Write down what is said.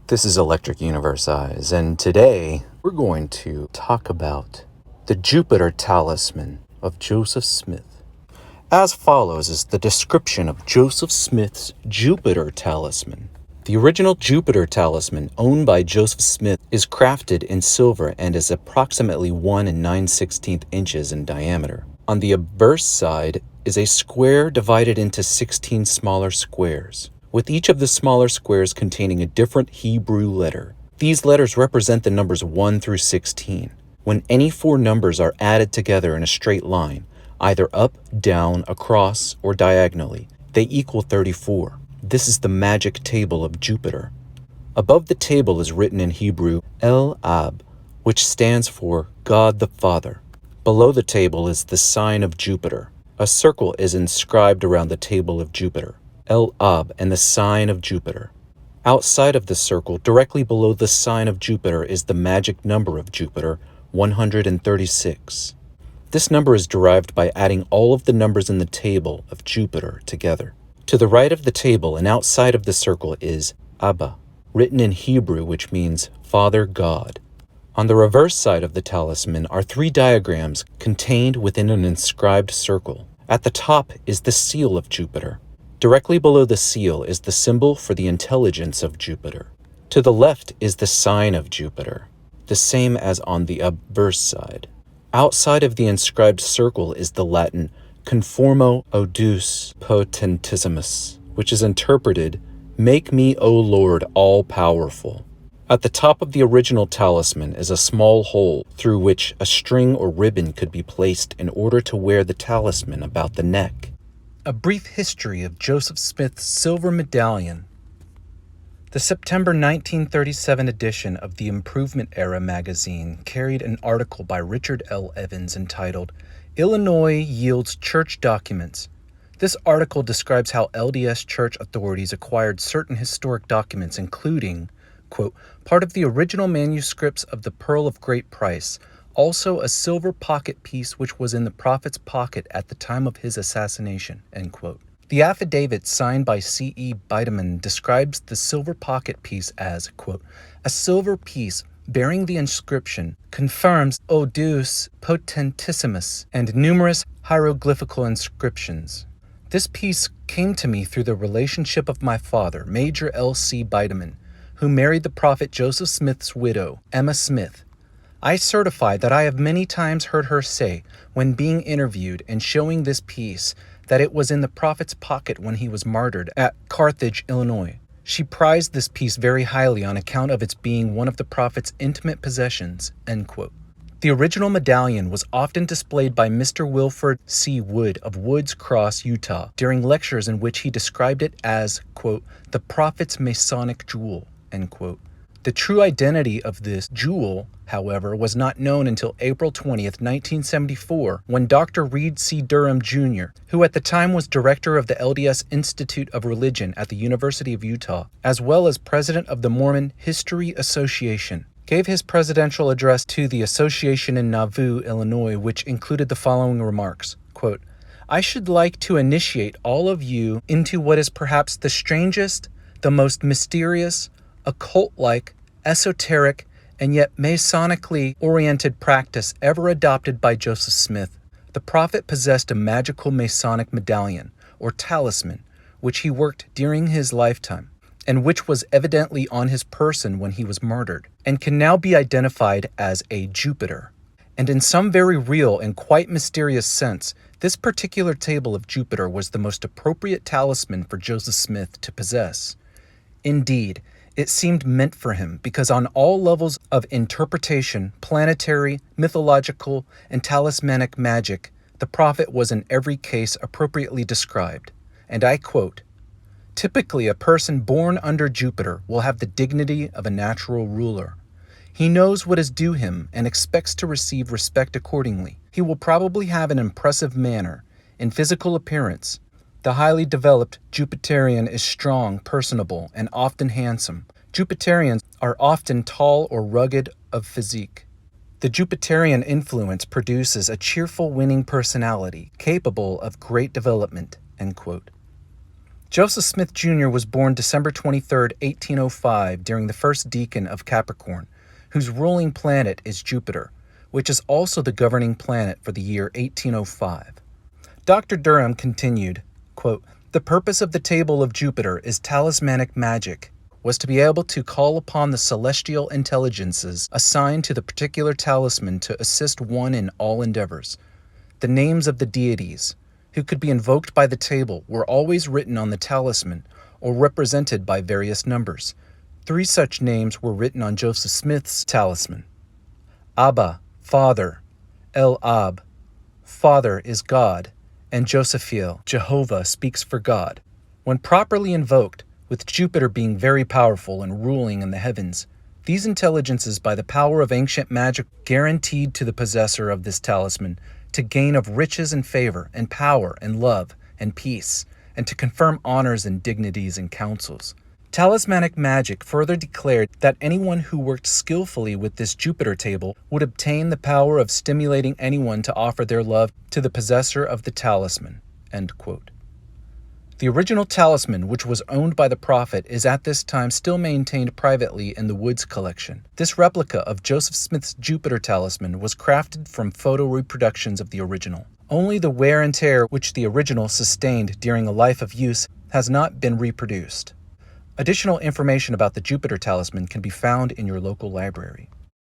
This is Electric Universe Eyes, and today we're going to talk about the Jupiter Talisman of Joseph Smith. As follows is the description of Joseph Smith's Jupiter Talisman. The original Jupiter Talisman, owned by Joseph Smith, is crafted in silver and is approximately 1 9/16 inches in diameter. On the obverse side is a square divided into 16 smaller squares, with each of the smaller squares containing a different Hebrew letter. These letters represent the numbers 1 through 16. When any four numbers are added together in a straight line, either up, down, across, or diagonally, they equal 34. This is the magic table of Jupiter. Above the table is written in Hebrew, El Ab, which stands for God the Father. Below the table is the sign of Jupiter. A circle is inscribed around the table of Jupiter, El Ab, and the sign of Jupiter. Outside of the circle, directly below the sign of Jupiter, is the magic number of Jupiter, 136. This number is derived by adding all of the numbers in the table of Jupiter together. To the right of the table and outside of the circle is Abba, written in Hebrew, which means Father God. On the reverse side of the talisman are three diagrams contained within an inscribed circle. At the top is the seal of Jupiter. Directly below the seal is the symbol for the intelligence of Jupiter. To the left is the sign of Jupiter, the same as on the obverse side. Outside of the inscribed circle is the Latin Conformo Odus Potentissimus, which is interpreted, "Make me, O Lord, all-powerful." At the top of the original talisman is a small hole through which a string or ribbon could be placed in order to wear the talisman about the neck. A brief history of Joseph Smith's silver medallion. The September 1937 edition of the Improvement Era magazine carried an article by Richard L. Evans entitled, "Illinois Yields Church Documents." This article describes how LDS church authorities acquired certain historic documents, including, quote, part of the original manuscripts of the Pearl of Great Price, also a silver pocket piece which was in the prophet's pocket at the time of his assassination, end quote. The affidavit signed by C.E. Bideman describes the silver pocket piece as, quote, a silver piece bearing the inscription, confirms O Deus Potentissimus, and numerous hieroglyphical inscriptions. This piece came to me through the relationship of my father, Major L.C. Bideman, who married the prophet Joseph Smith's widow, Emma Smith. I certify that I have many times heard her say, when being interviewed and showing this piece, that it was in the prophet's pocket when he was martyred at Carthage, Illinois. She prized this piece very highly on account of its being one of the prophet's intimate possessions, end quote. The original medallion was often displayed by Mr. Wilford C. Wood of Woods Cross, Utah, during lectures in which he described it as, quote, the prophet's Masonic jewel, end quote. The true identity of this jewel, however, was not known until April 20th, 1974, when Dr. Reed C. Durham, Jr., who at the time was director of the LDS Institute of Religion at the University of Utah, as well as president of the Mormon History Association, gave his presidential address to the association in Nauvoo, Illinois, which included the following remarks, quote, I should like to initiate all of you into what is perhaps the strangest, the most mysterious, occult-like, esoteric, and yet Masonically oriented practice ever adopted by Joseph Smith. The prophet possessed a magical Masonic medallion, or talisman, which he worked during his lifetime, and which was evidently on his person when he was martyred, and can now be identified as a Jupiter. And in some very real and quite mysterious sense, this particular table of Jupiter was the most appropriate talisman for Joseph Smith to possess. Indeed, it seemed meant for him because on all levels of interpretation, planetary, mythological, and talismanic magic, the prophet was in every case appropriately described. And I quote, typically a person born under Jupiter will have the dignity of a natural ruler. He knows what is due him and expects to receive respect accordingly. He will probably have an impressive manner. In physical appearance, the highly developed Jupiterian is strong, personable, and often handsome. Jupiterians are often tall or rugged of physique. The Jupiterian influence produces a cheerful, winning personality, capable of great development, end quote. Joseph Smith Jr. was born December 23, 1805, during the first decan of Capricorn, whose ruling planet is Jupiter, which is also the governing planet for the year 1805. Dr. Durham continued, quote, "The purpose of the table of Jupiter is talismanic magic, was to be able to call upon the celestial intelligences assigned to the particular talisman to assist one in all endeavors. The names of the deities, who could be invoked by the table, were always written on the talisman or represented by various numbers. 3 such names were written on Joseph Smith's talisman. Abba, Father, El Ab, Father is God, and Josephiel, Jehovah speaks for God. When properly invoked, with Jupiter being very powerful and ruling in the heavens, these intelligences, by the power of ancient magic, guaranteed to the possessor of this talisman to gain of riches and favor and power and love and peace, and to confirm honors and dignities and counsels. Talismanic magic further declared that anyone who worked skillfully with this Jupiter table would obtain the power of stimulating anyone to offer their love to the possessor of the talisman." End quote. The original talisman, which was owned by the prophet, is at this time still maintained privately in the Woods collection. This replica of Joseph Smith's Jupiter talisman was crafted from photo reproductions of the original. Only the wear and tear which the original sustained during a life of use has not been reproduced. Additional information about the Jupiter talisman can be found in your local library.